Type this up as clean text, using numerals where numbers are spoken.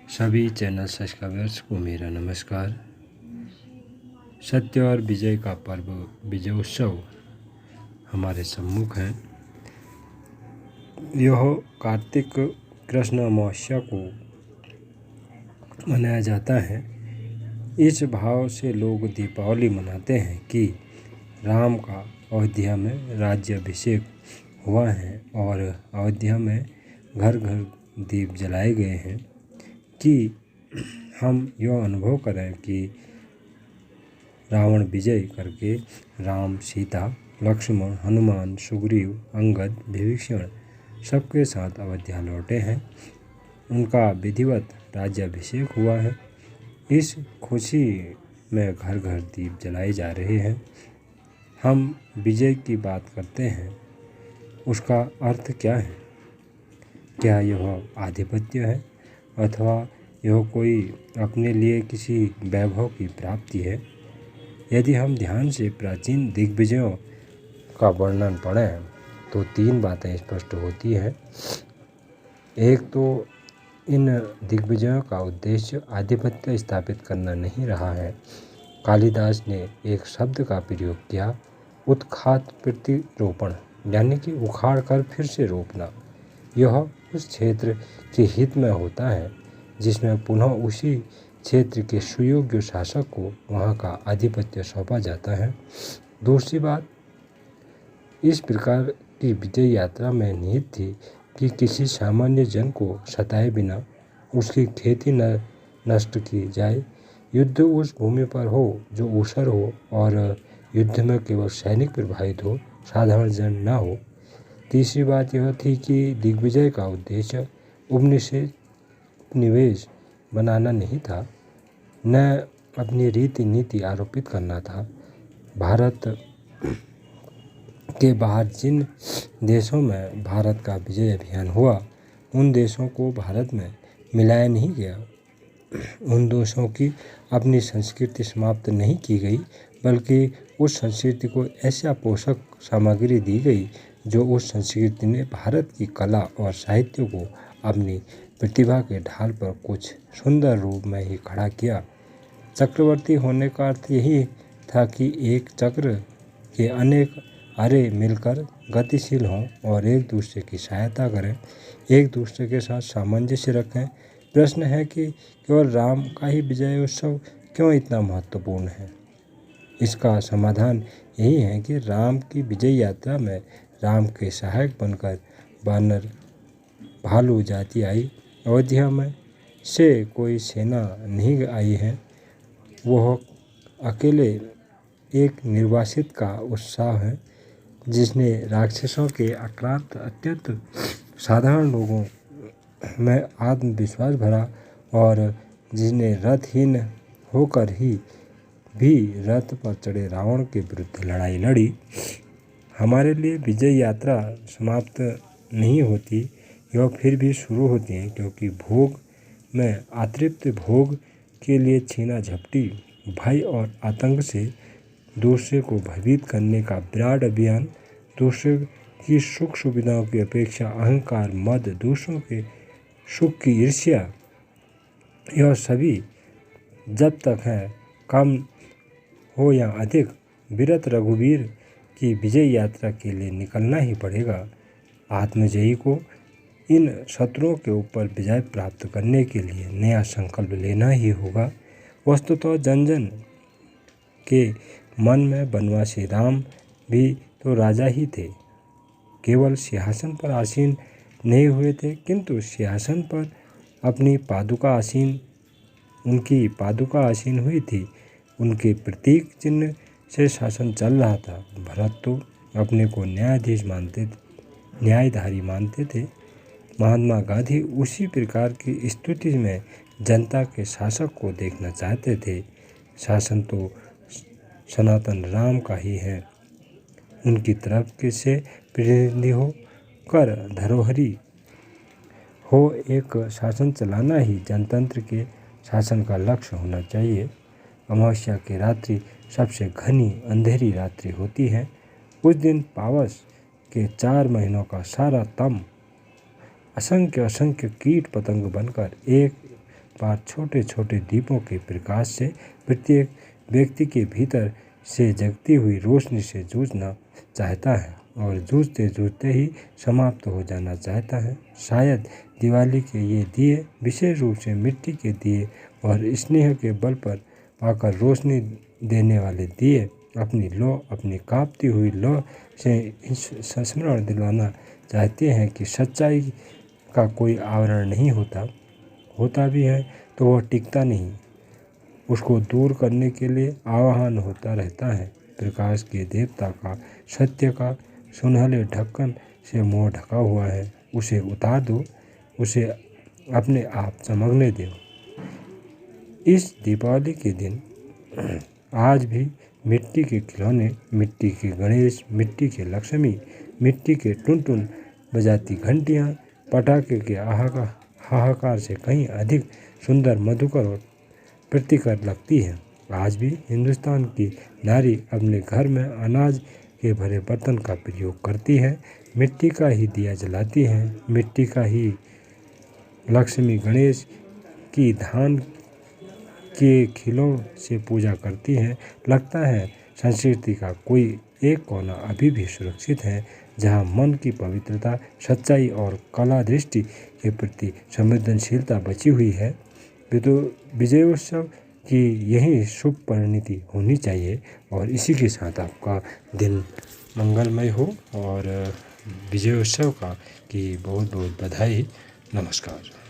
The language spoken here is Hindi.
सभी चैनल सब्सक्राइबर्स को मेरा नमस्कार। सत्य और विजय का पर्व विजयोत्सव हमारे सम्मुख है। यह कार्तिक कृष्ण अमावस्या को मनाया जाता है। इस भाव से लोग दीपावली मनाते हैं कि राम का अयोध्या में राज्याभिषेक हुआ है और अयोध्या में घर घर दीप जलाए गए हैं कि हम यह अनुभव करें कि रावण विजय करके राम, सीता, लक्ष्मण, हनुमान, सुग्रीव, अंगद, विभीषण सबके साथ अयोध्या लौटे हैं। उनका विधिवत राज्याभिषेक हुआ है। इस खुशी में घर घर दीप जलाए जा रहे हैं। हम विजय की बात करते हैं, उसका अर्थ क्या है? क्या यह आधिपत्य है अथवा यह कोई अपने लिए किसी वैभव की प्राप्ति है? यदि हम ध्यान से प्राचीन दिग्विजयों का वर्णन पढ़ें तो 3 बातें स्पष्ट होती हैं। एक तो इन दिग्विजयों का उद्देश्य आधिपत्य स्थापित करना नहीं रहा है। कालिदास ने एक शब्द का प्रयोग किया, उत्खात प्रतिरोपण, यानी कि उखाड़ कर फिर से रोपना। यह उस क्षेत्र के हित में होता है जिसमें पुनः उसी क्षेत्र के सुयोग्य शासक को वहाँ का आधिपत्य सौंपा जाता है। दूसरी बात इस प्रकार की विजय यात्रा में निहित थी कि किसी सामान्य जन को सताए बिना उसकी खेती न नष्ट की जाए। युद्ध उस भूमि पर हो जो ऊसर हो और युद्ध में केवल सैनिक प्रभावित हो, साधारण जन न हो। तीसरी बात यह थी कि दिग्विजय का उद्देश्य उपनिवेश बनाना नहीं था, न अपनी रीति नीति आरोपित करना था। भारत के बाहर जिन देशों में भारत का विजय अभियान हुआ, उन देशों को भारत में मिलाया नहीं गया। उन देशों की अपनी संस्कृति समाप्त नहीं की गई, बल्कि उस संस्कृति को ऐसा पोषक सामग्री दी गई जो उस संस्कृति ने भारत की कला और साहित्य को अपनी प्रतिभा के ढाल पर कुछ सुंदर रूप में ही खड़ा किया। चक्रवर्ती होने का अर्थ यही था कि एक चक्र के अनेक अरे मिलकर गतिशील हों और एक दूसरे की सहायता करें, एक दूसरे के साथ सामंजस्य रखें। प्रश्न है कि केवल राम का ही विजय उत्सव क्यों इतना महत्वपूर्ण है? इसका समाधान यही है कि राम की विजय यात्रा में राम के सहायक बनकर वानर भालू जाति आई। अयोध्या में से कोई सेना नहीं आई है, वह अकेले एक निर्वासित का उत्साह है जिसने राक्षसों के आक्रांत अत्यंत साधारण लोगों में आत्मविश्वास भरा और जिसने रथहीन होकर ही भी रथ पर चढ़े रावण के विरुद्ध लड़ाई लड़ी। हमारे लिए विजय यात्रा समाप्त नहीं होती, यह फिर भी शुरू होती है, क्योंकि भोग में अतृप्त भोग के लिए छीना झपटी, भय और आतंक से दूसरे को भयभीत करने का विराट अभियान, दूसरे की सुख सुविधाओं की अपेक्षा अहंकार, मद, दूसरों के सुख की ईर्ष्या, यह सभी जब तक है कम हो या अधिक, वीरत रघुवीर की विजय यात्रा के लिए निकलना ही पड़ेगा। आत्मजयी को इन शत्रुओं के ऊपर विजय प्राप्त करने के लिए नया संकल्प लेना ही होगा। वस्तुतः जन जन के मन में बनवासी राम भी तो राजा ही थे, केवल सिंहासन पर आसीन नहीं हुए थे, किंतु सिंहासन पर उनकी पादुका आसीन हुई थी। उनके प्रतीक चिन्ह से शासन चल रहा था। भरत तो अपने को न्यायधारी मानते थे। महात्मा गांधी उसी प्रकार की स्थिति में जनता के शासक को देखना चाहते थे। शासन तो सनातन राम का ही है। उनकी तरफ के से प्रतिनिधि हो कर धरोहरी हो एक शासन चलाना ही जनतंत्र के शासन का लक्ष्य होना चाहिए। अमावस्या की रात्रि सबसे घनी अंधेरी रात्रि होती है। उस दिन पावस के 4 महीनों का सारा तम असंख्य कीट पतंग बनकर एक बार छोटे छोटे दीपों के प्रकाश से प्रत्येक व्यक्ति के भीतर से जगती हुई रोशनी से जूझना चाहता है और जूझते जूझते ही समाप्त हो जाना चाहता है। शायद दिवाली के ये दिए, विशेष रूप से मिट्टी के दिए और स्नेह के बल पर पाकर रोशनी देने वाले दिए, अपनी कांपती हुई लौ से स्मरण दिलाना चाहते हैं कि सच्चाई का कोई आवरण नहीं होता भी है तो वह टिकता नहीं, उसको दूर करने के लिए आह्वान होता रहता है। प्रकाश के देवता का सत्य का सुनहले ढक्कन से मुंह ढका हुआ है, उसे उतार दो, उसे अपने आप चमकने दो। इस दीपावली के दिन आज भी मिट्टी के खिलौने, मिट्टी के गणेश, मिट्टी के लक्ष्मी, मिट्टी के टुन बजाती घंटियाँ पटाखे के हाहाकार से कहीं अधिक सुंदर, मधुकर और प्रीतिकर लगती है। आज भी हिंदुस्तान की नारी अपने घर में अनाज के भरे बर्तन का प्रयोग करती है, मिट्टी का ही दिया जलाती है, मिट्टी का ही लक्ष्मी गणेश की धान के खिलों से पूजा करती है। लगता है संस्कृति का कोई एक कोना अभी भी सुरक्षित है जहाँ मन की पवित्रता, सच्चाई और कला दृष्टि के प्रति संवेदनशीलता बची हुई है। विजयोत्सव की यही शुभ परिणति होनी चाहिए और इसी के साथ आपका दिन मंगलमय हो और विजयोत्सव का की बहुत बहुत बधाई। नमस्कार।